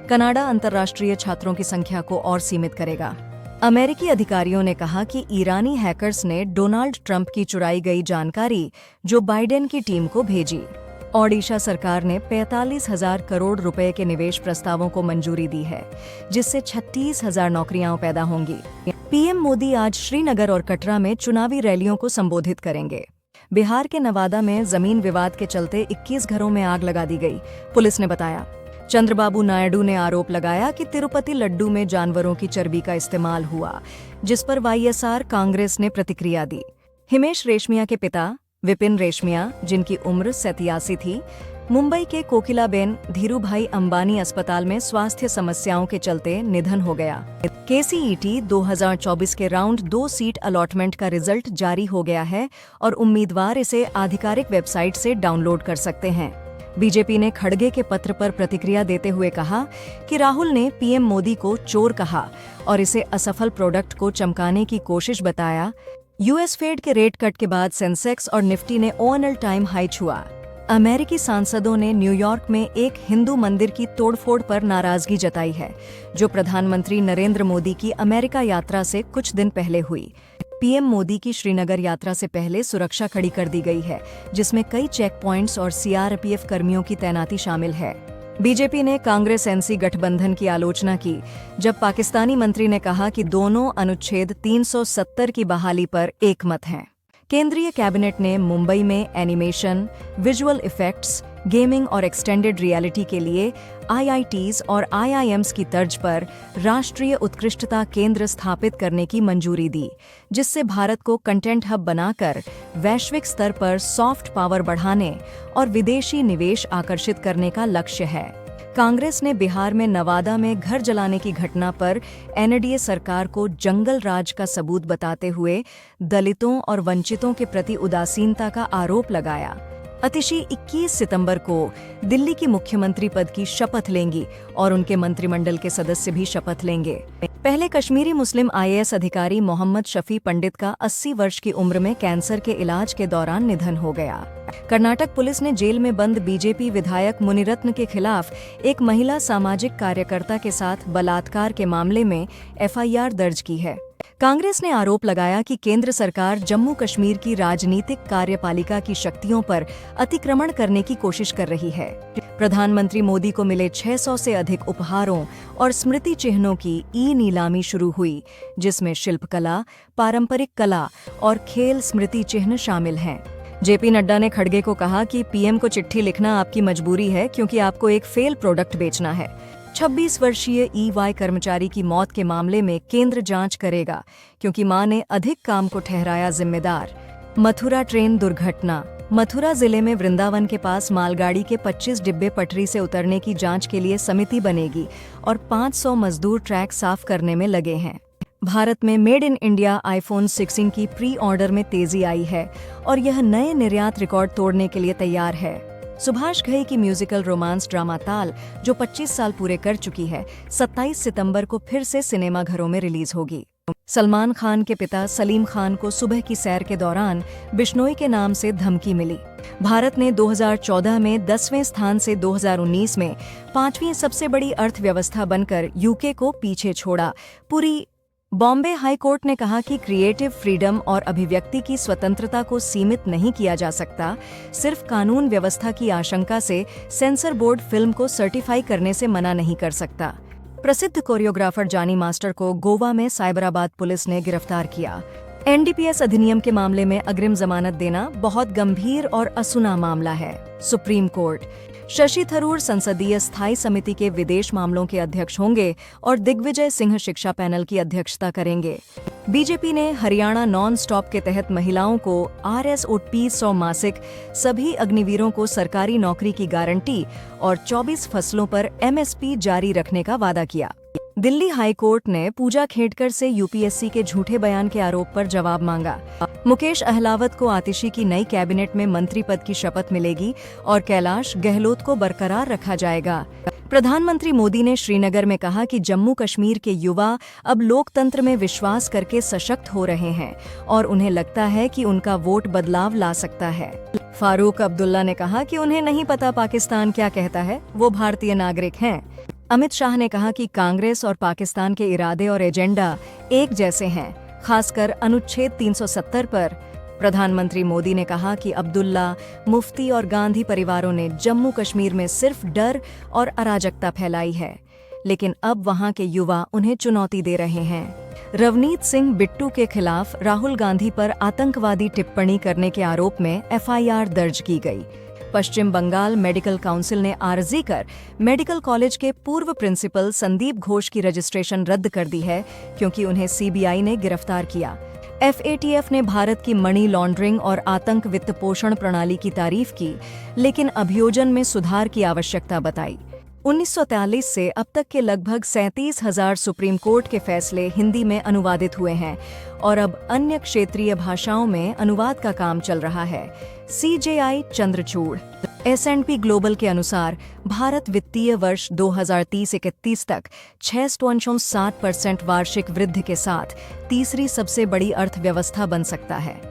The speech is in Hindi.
कनाडा अंतर्राष्ट्रीय छात्रों की संख्या को और सीमित करेगा। अमेरिकी अधिकारियों ने कहा कि ईरानी हैकर्स ने डोनाल्ड ट्रंप की चुराई गई जानकारी जो बाइडेन की टीम को भेजी। ओडिशा सरकार ने 45,000 करोड़ रुपए के निवेश प्रस्तावों को मंजूरी दी है, जिससे 36,000 नौकरियां पैदा होंगी। पीएम मोदी आज श्रीनगर और कटरा में चुनावी रैलियों को संबोधित करेंगे। बिहार के नवादा में जमीन विवाद के चलते 21 घरों में आग लगा दी गई, पुलिस ने बताया। चंद्रबाबू नायडू ने आरोप लगाया कि तिरुपति लड्डू में जानवरों की चर्बी का इस्तेमाल हुआ, जिस पर वाईएसआर कांग्रेस ने प्रतिक्रिया दी। हिमेश रेशमिया के पिता विपिन रेशमिया, जिनकी उम्र 87 थी, मुंबई के कोकिलाबेन धीरूभाई अंबानी अस्पताल में स्वास्थ्य समस्याओं के चलते निधन हो गया। केसीईटी 2024 के राउंड 2 सीट अलॉटमेंट का रिजल्ट जारी हो गया है और उम्मीदवार इसे आधिकारिक वेबसाइट से डाउनलोड कर सकते हैं। बीजेपी ने खड़गे के पत्र पर प्रतिक्रिया देते हुए कहा कि राहुल ने पीएम मोदी को चोर कहा और इसे असफल प्रोडक्ट को चमकाने की कोशिश बताया। यूएस फेड के रेट कट के बाद सेंसेक्स और निफ्टी ने ऑल टाइम हाई छुआ। अमेरिकी सांसदों ने न्यूयॉर्क में एक हिंदू मंदिर की तोड़फोड़ पर नाराजगी जताई है, जो प्रधानमंत्री नरेंद्र मोदी की अमेरिका यात्रा से कुछ दिन पहले हुई। पीएम मोदी की श्रीनगर यात्रा से पहले सुरक्षा कड़ी कर दी गई है, जिसमें कई चेक पॉइंट्स और सीआरपीएफ कर्मियों की तैनाती शामिल है। बीजेपी ने कांग्रेस एनसी गठबंधन की आलोचना की, जब पाकिस्तानी मंत्री ने कहा कि दोनों अनुच्छेद 370 की बहाली पर एकमत हैं। केंद्रीय कैबिनेट ने मुंबई में एनिमेशन, विजुअल इफेक्ट्स, गेमिंग और एक्सटेंडेड रियलिटी के लिए आईआईटीज और आईआईएम्स की तर्ज पर राष्ट्रीय उत्कृष्टता केंद्र स्थापित करने की मंजूरी दी, जिससे भारत को कंटेंट हब बनाकर वैश्विक स्तर पर सॉफ्ट पावर बढ़ाने और विदेशी निवेश आकर्षित करने का लक्ष्य है। कांग्रेस ने बिहार में नवादा में घर जलाने की घटना पर एनडीए सरकार को जंगल राज का सबूत बताते हुए दलितों और वंचितों के प्रति उदासीनता का आरोप लगाया। अतिशी 21 सितंबर को दिल्ली की मुख्यमंत्री पद की शपथ लेंगी और उनके मंत्रिमंडल के सदस्य भी शपथ लेंगे। पहले कश्मीरी मुस्लिम आईएएस अधिकारी मोहम्मद शफी पंडित का 80 वर्ष की उम्र में कैंसर के इलाज के दौरान निधन हो गया। कर्नाटक पुलिस ने जेल में बंद बीजेपी विधायक मुनिरत्न के खिलाफ एक महिला सामाजिक कार्यकर्ता के साथ बलात्कार के मामले में एफआईआर दर्ज की है। कांग्रेस ने आरोप लगाया कि केंद्र सरकार जम्मू कश्मीर की राजनीतिक कार्यपालिका की शक्तियों पर अतिक्रमण करने की कोशिश कर रही है। प्रधानमंत्री मोदी को मिले 600 से अधिक उपहारों और स्मृति चिन्हों की नीलामी शुरू हुई, जिसमें शिल्पकला, पारंपरिक कला और खेल स्मृति चिन्ह शामिल हैं। जेपी नड्डा ने खड़गे को कहा कि पीएम को चिट्ठी लिखना आपकी मजबूरी है, क्योंकि आपको एक फेल प्रोडक्ट बेचना है। 26 वर्षीय ईवाई कर्मचारी की मौत के मामले में केंद्र जांच करेगा, क्योंकि मां ने अधिक काम को ठहराया जिम्मेदार। मथुरा ट्रेन दुर्घटना। मथुरा जिले में वृंदावन के पास मालगाड़ी के 25 डिब्बे पटरी से उतरने की जांच के लिए समिति बनेगी और 500 मजदूर ट्रैक साफ करने में लगे हैं। भारत में मेड इन इंडिया आईफोन 16 की प्री ऑर्डर में तेजी आई है और यह नए निर्यात रिकॉर्ड तोड़ने के लिए तैयार है। सुभाष घई की म्यूजिकल रोमांस ड्रामा ताल, जो 25 साल पूरे कर चुकी है, 27 सितंबर को फिर से सिनेमाघरों में रिलीज होगी। सलमान खान के पिता सलीम खान को सुबह की सैर के दौरान बिश्नोई के नाम से धमकी मिली। भारत ने 2014 में 10वें स्थान से 2019 में 5वीं सबसे बड़ी अर्थव्यवस्था बनकर यूके को पीछे छोड़ा। पूरी बॉम्बे हाई कोर्ट ने कहा कि क्रिएटिव फ्रीडम और अभिव्यक्ति की स्वतंत्रता को सीमित नहीं किया जा सकता। सिर्फ कानून व्यवस्था की आशंका से सेंसर बोर्ड फिल्म को सर्टिफाई करने से मना नहीं कर सकता। प्रसिद्ध कोरियोग्राफर जानी मास्टर को गोवा में साइबराबाद पुलिस ने गिरफ्तार किया। एनडीपीएस अधिनियम के मामले में अग्रिम जमानत देना बहुत गंभीर और असूना मामला है। Supreme court. शशि थरूर संसदीय स्थायी समिति के विदेश मामलों के अध्यक्ष होंगे और दिग्विजय सिंह शिक्षा पैनल की अध्यक्षता करेंगे। बीजेपी ने हरियाणा नॉन स्टॉप के तहत महिलाओं को RSOP 100 मासिक, सभी अग्निवीरों को सरकारी नौकरी की गारंटी और 24 फसलों पर MSP जारी रखने का वादा किया। दिल्ली हाई कोर्ट ने पूजा खेडकर से यूपीएससी के झूठे बयान के आरोप पर जवाब मांगा। मुकेश अहलावत को आतिशी की नई कैबिनेट में मंत्री पद की शपथ मिलेगी और कैलाश गहलोत को बरकरार रखा जाएगा। प्रधानमंत्री मोदी ने श्रीनगर में कहा कि जम्मू कश्मीर के युवा अब लोकतंत्र में विश्वास करके सशक्त हो रहे हैं और उन्हें लगता है कि उनका वोट बदलाव ला सकता है। फारूक अब्दुल्ला ने कहा कि उन्हें नहीं पता पाकिस्तान क्या कहता है, वो भारतीय नागरिक हैं। अमित शाह ने कहा कि कांग्रेस और पाकिस्तान के इरादे और एजेंडा एक जैसे हैं, खासकर अनुच्छेद 370 पर। प्रधानमंत्री मोदी ने कहा कि अब्दुल्ला, मुफ्ती और गांधी परिवारों ने जम्मू कश्मीर में सिर्फ डर और अराजकता फैलाई है, लेकिन अब वहां के युवा उन्हें चुनौती दे रहे हैं। रवनीत सिंह बिट्टू के खिलाफ राहुल गांधी पर आतंकवादी टिप्पणी करने के आरोप में एफआईआर दर्ज की गई। पश्चिम बंगाल मेडिकल काउंसिल ने आर्जी कर मेडिकल कॉलेज के पूर्व प्रिंसिपल संदीप घोष की रजिस्ट्रेशन रद्द कर दी है, क्योंकि उन्हें सीबीआई ने गिरफ्तार किया। एफएटीएफ ने भारत की मनी लॉन्ड्रिंग और आतंक वित्त पोषण प्रणाली की तारीफ की, लेकिन अभियोजन में सुधार की आवश्यकता बताई। 1943 से अब तक के लगभग 37,000 सुप्रीम कोर्ट के फैसले हिंदी में अनुवादित हुए हैं और अब अन्य क्षेत्रीय भाषाओं में अनुवाद का काम चल रहा है। सीजेआई चंद्रचूड़। S&P ग्लोबल के अनुसार भारत वित्तीय वर्ष 2030-31 तक 6.7% वार्षिक वृद्धि के साथ तीसरी सबसे बड़ी अर्थव्यवस्था बन सकता है।